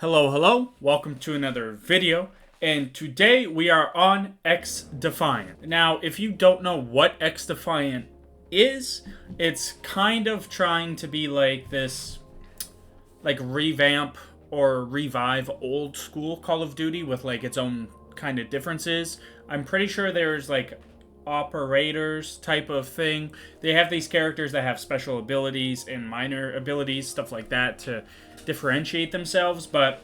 Hello, welcome to another video, and today we are on XDefiant. Now, if you don't know what XDefiant is, it's kind of trying to be like this, like revamp or revive old school Call of Duty with like its own kind of differences. I'm pretty sure there's like operators type of thing. They have these characters that have special abilities and minor abilities, stuff like that, to differentiate themselves, but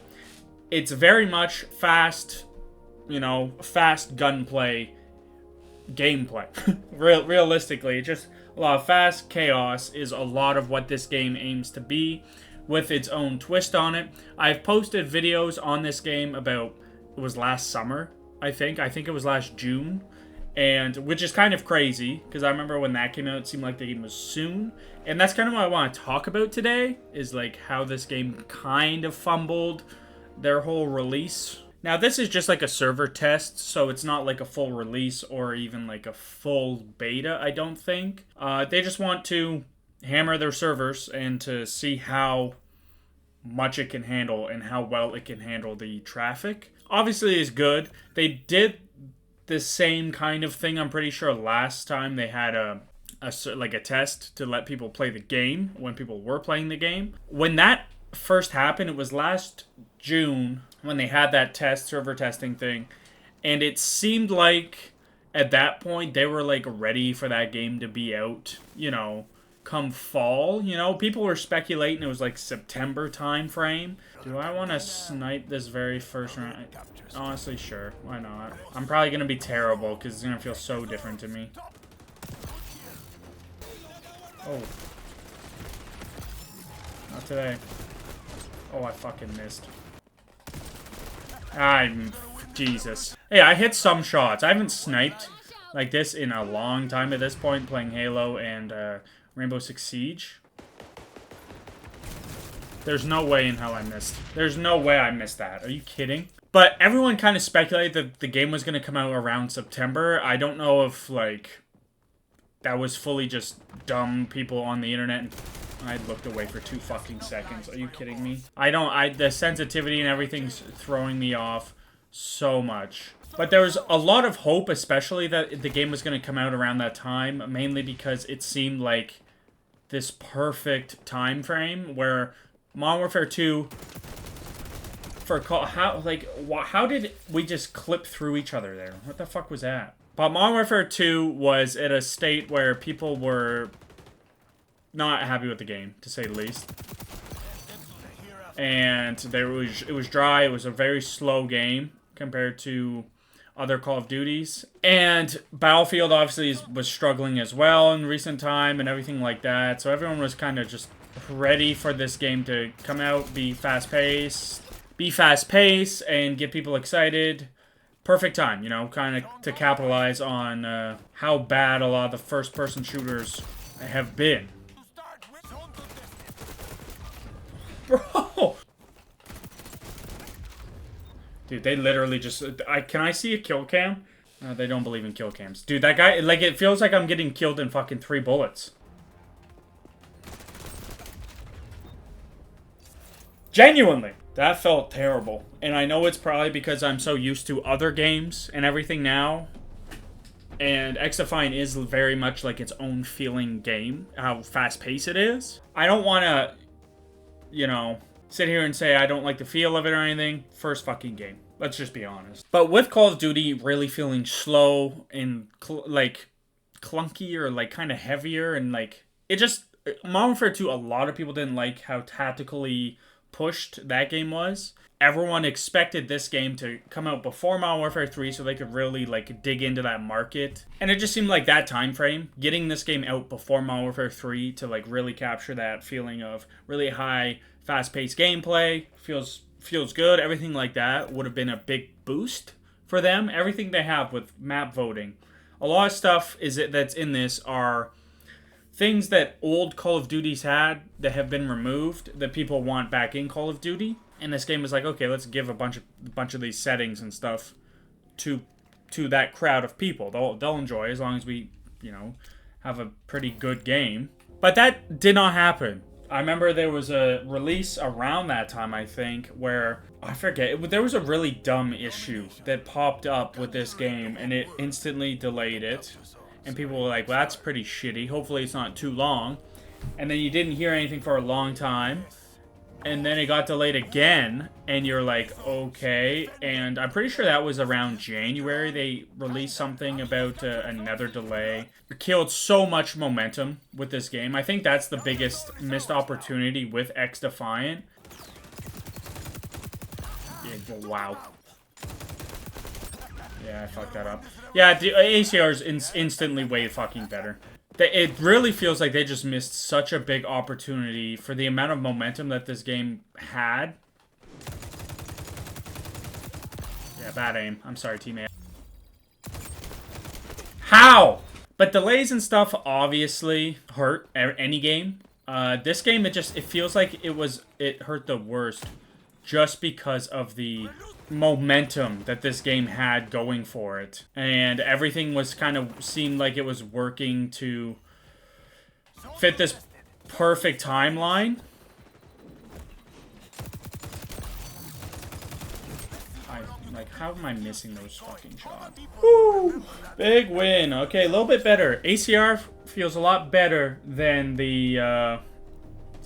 it's very much fast, fast gunplay gameplay. Realistically, just a lot of fast chaos is a lot of what this game aims to be, with its own twist on it. I've posted videos on this game about, it was last summer, I think it was last June, and which is kind of crazy because I remember when that came out, it seemed like the game was soon. And that's kind of what I want to talk about today, is like how this game kind of fumbled their whole release. Now, this is just like a server test, so it's not like a full release or even like a full beta, I don't think. They just want to hammer their servers and to see how much it can handle and how well it can handle the traffic. Obviously, it's good. They did the same kind of thing, I'm pretty sure, last time they had a test to let people play the game when people were playing the game. When that first happened, it was last June when they had that server testing thing, and it seemed like at that point they were like ready for that game to be out, come fall. People were speculating it was like September time frame. Do I want to snipe this very first round? Honestly, sure. Why not? I'm probably going to be terrible because it's going to feel so different to me. Oh. Not today. Oh, I fucking missed. Jesus. Hey, I hit some shots. I haven't sniped like this in a long time at this point, playing Halo and Rainbow Six Siege. There's no way in hell I missed. There's no way I missed that. Are you kidding? But everyone kind of speculated that the game was going to come out around September. I don't know if, like, that was fully just dumb people on the internet. I looked away for 2 fucking seconds. Are you kidding me? The sensitivity and everything's throwing me off so much. But there was a lot of hope, especially that the game was going to come out around that time, mainly because it seemed like this perfect time frame where Modern Warfare 2 how did we just clip through each other there? What the fuck was that? But Modern Warfare 2 was at a state where people were not happy with the game, to say the least. And it was dry. It was a very slow game compared to other Call of Duties. And Battlefield obviously was struggling as well in recent time and everything like that. So everyone was kind of just ready for this game to come out, be fast-paced, and get people excited. Perfect time, kind of to capitalize on how bad a lot of the first-person shooters have been. Bro! Dude, they literally just... can I see a kill cam? They don't believe in kill cams. Dude, that guy... Like, it feels like I'm getting killed in fucking 3 bullets. Genuinely. That felt terrible. And I know it's probably because I'm so used to other games and everything now. And XDefiant is very much like its own feeling game. How fast-paced it is. I don't want to, sit here and say I don't like the feel of it or anything. First fucking game. Let's just be honest. But with Call of Duty really feeling slow and, clunky or, kind of heavier and, it just... Modern Warfare 2, a lot of people didn't like how tactically pushed that game was. Everyone expected this game to come out before Modern Warfare 3 so they could really dig into that market. And it just seemed like that time frame, getting this game out before Modern Warfare 3 to really capture that feeling of really high, fast-paced gameplay, feels good. Everything like that would have been a big boost for them. Everything they have with map voting. A lot of stuff that's in this are things that old Call of Duties had that have been removed that people want back in Call of Duty. And this game was like, okay, let's give a bunch of these settings and stuff to that crowd of people. They'll enjoy as long as we, have a pretty good game. But that did not happen. I remember there was a release around that time, I think, where, I forget, there was a really dumb issue that popped up with this game, and it instantly delayed it. And people were like, well, that's pretty shitty. Hopefully it's not too long. And then you didn't hear anything for a long time. And then it got delayed again, and you're like, okay. And I'm pretty sure that was around January. They released something about another delay. It killed so much momentum with this game. I think that's the biggest missed opportunity with XDefiant. Yeah, wow. Yeah, I fucked that up. Yeah, the ACR is instantly way fucking better. It really feels like they just missed such a big opportunity for the amount of momentum that this game had. Yeah, bad aim. I'm sorry, teammate. How? But delays and stuff obviously hurt any game. This game, it feels like it hurt the worst just because of the momentum that this game had going for it. And everything was kind of seemed like it was working to fit this perfect timeline. Like, how am I missing those fucking shots? Woo! Big win. Okay, a little bit better. ACR feels a lot better than the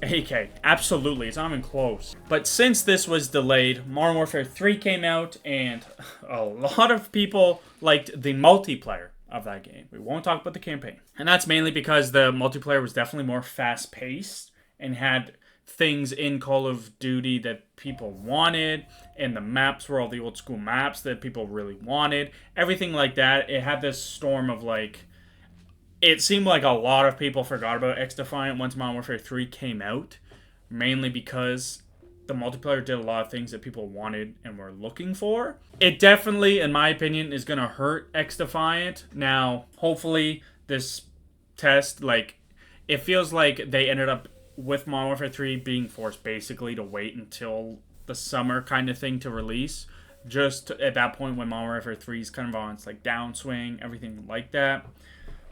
AK, absolutely, it's not even close. But since this was delayed, Modern Warfare 3 came out, and a lot of people liked the multiplayer of that game. We won't talk about the campaign. And that's mainly because the multiplayer was definitely more fast-paced and had things in Call of Duty that people wanted, and the maps were all the old-school maps that people really wanted. Everything like that. It had this storm of, like, it seemed like a lot of people forgot about XDefiant once Modern Warfare 3 came out, mainly because the multiplayer did a lot of things that people wanted and were looking for. It definitely, in my opinion, is going to hurt XDefiant. Now, hopefully, this test, like, it feels like they ended up with Modern Warfare 3 being forced basically to wait until the summer kind of thing to release. Just at that point when Modern Warfare 3 is kind of on its, like, downswing, everything like that,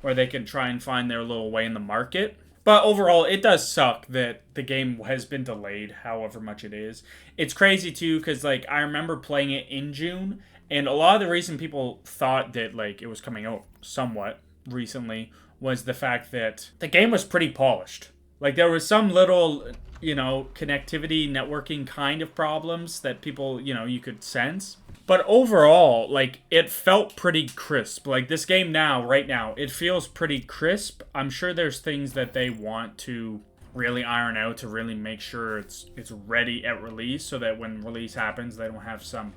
where they can try and find their little way in the market. But overall, it does suck that the game has been delayed, however much it is. It's crazy, too, because, like, I remember playing it in June, and a lot of the reason people thought that, like, it was coming out somewhat recently was the fact that the game was pretty polished. Like, there was some little, you know, connectivity, networking kind of problems that people, you know, you could sense. But overall, like, it felt pretty crisp. Like, this game now, right now, it feels pretty crisp. I'm sure there's things that they want to really iron out to really make sure it's ready at release, so that when release happens, they don't have some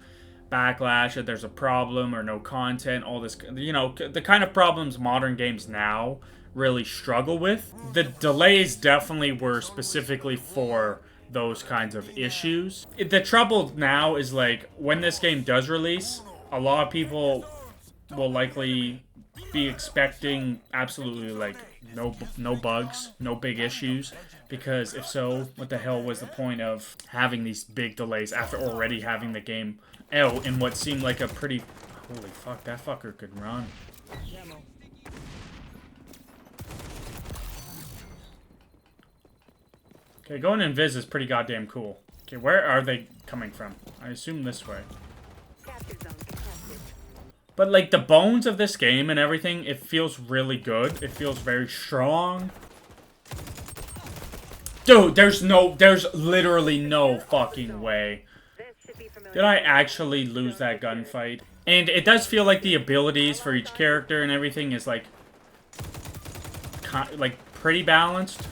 backlash that there's a problem or no content, all this, you know, the kind of problems modern games now really struggle with. The delays definitely were specifically for those kinds of issues. The trouble now is, like, when this game does release, a lot of people will likely be expecting absolutely, like, no bugs, no big issues, because if so, what the hell was the point of having these big delays after already having the game out in what seemed like a pretty... Holy fuck, that fucker could run. Okay, going invis is pretty goddamn cool. Okay, where are they coming from? I assume this way. But, like, the bones of this game and everything, it feels really good. It feels very strong. Dude, there's literally no fucking way. Did I actually lose that gunfight? And it does feel like the abilities for each character and everything is, like pretty balanced.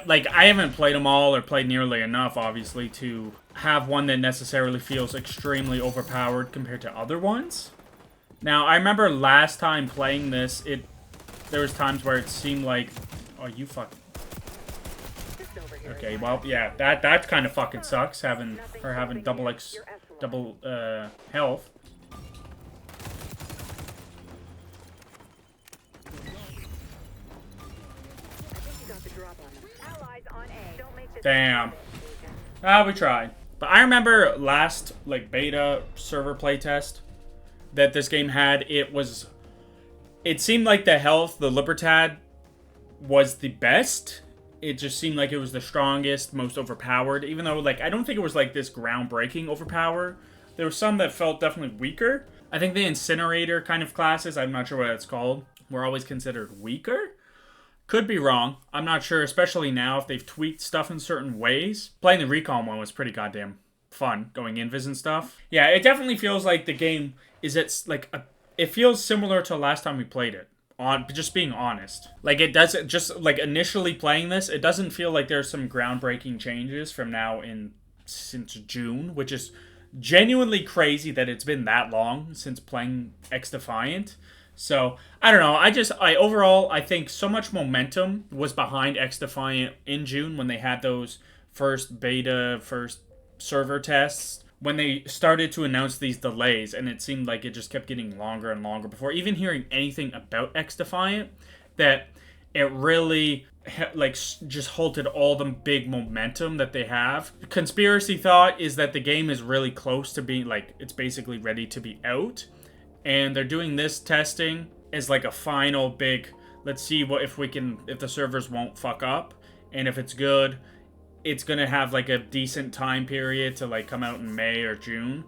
Like, I haven't played them all or played nearly enough, obviously, to have one that necessarily feels extremely overpowered compared to other ones. Now, I remember last time playing this, there was times where it seemed like... Oh, you fucking... Okay, well, yeah, that kind of fucking sucks, having double health. Damn. We tried. But I remember last, like, beta server playtest that this game had, it was It seemed like the health, the Libertad, was the best. It just seemed like it was the strongest, most overpowered, even though, like, I don't think it was, like, this groundbreaking overpower. There were some that felt definitely weaker. I think the Incinerator kind of classes, I'm not sure what it's called, were always considered weaker. Could be wrong. I'm not sure, especially now if they've tweaked stuff in certain ways. Playing the Recon one was pretty goddamn fun, going invis and stuff. Yeah, it definitely feels like the game is it feels similar to last time we played it. On just being honest, like it does, just like initially playing this, it doesn't feel like there's some groundbreaking changes from now in since June, which is genuinely crazy that it's been that long since playing XDefiant. So I don't know. Overall I think so much momentum was behind XDefiant in June when they had those first server tests, when they started to announce these delays, and it seemed like it just kept getting longer and longer before even hearing anything about XDefiant, that it really just halted all the big momentum that they have. Conspiracy thought is that the game is really close to being, like, it's basically ready to be out, and they're doing this testing as like a final big, let's see if the servers won't fuck up, and if it's good, it's going to have like a decent time period to like come out in May or June,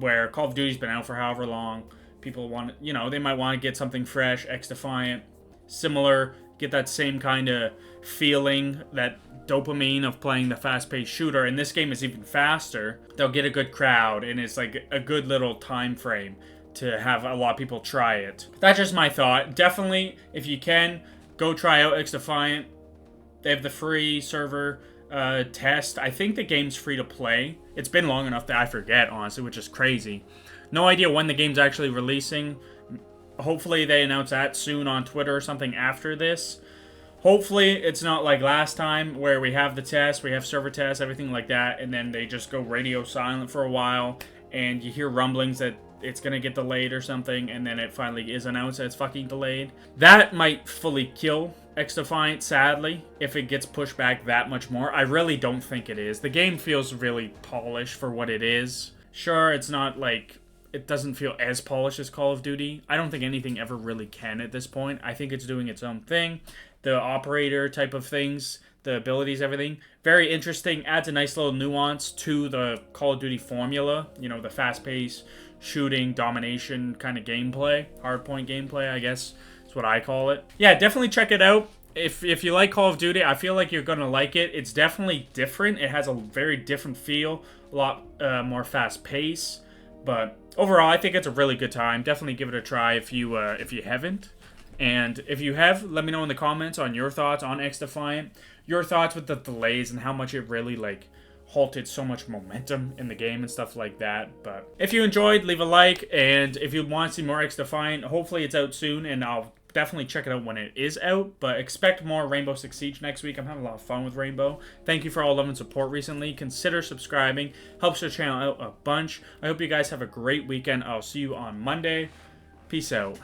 where Call of Duty's been out for however long. People want, they might want to get something fresh. XDefiant, similar, get that same kind of feeling, that dopamine of playing the fast-paced shooter. And this game is even faster. They'll get a good crowd, and it's like a good little time frame to have a lot of people try it. That's just my thought. Definitely, if you can, go try out XDefiant. They have the free server test. I think the game's free to play. It's been long enough that I forget, honestly, which is crazy. No idea when the game's actually releasing. Hopefully they announce that soon on Twitter or something after this. Hopefully it's not like last time where we have the test, we have server tests, everything like that, and then they just go radio silent for a while, and you hear rumblings that it's gonna get delayed or something, and then it finally is announced that it's fucking delayed. That might fully kill XDefiant, sadly, if it gets pushed back that much more. I really don't think it is. The game feels really polished for what it is. Sure, it's not like, it doesn't feel as polished as Call of Duty. I don't think anything ever really can at this point. I think it's doing its own thing. The operator type of things, the abilities, everything, very interesting. Adds a nice little nuance to the Call of Duty formula. The fast-paced, shooting, domination kind of gameplay. Hardpoint gameplay, I guess. What I call it. Yeah, definitely check it out. If you like Call of Duty, I feel like you're gonna like it. It's definitely different. It has a very different feel, a lot more fast pace. But overall, I think it's a really good time. Definitely give it a try if you haven't. And if you have, let me know in the comments on your thoughts on XDefiant, your thoughts with the delays and how much it really halted so much momentum in the game and stuff like that. But if you enjoyed, leave a like, and if you want to see more XDefiant, hopefully it's out soon, and I'll definitely check it out when it is out. But expect more Rainbow Six Siege next week. I'm having a lot of fun with Rainbow. Thank you for all love and support recently. Consider subscribing. Helps the channel out a bunch. I hope you guys have a great weekend. I'll see you on Monday. Peace out.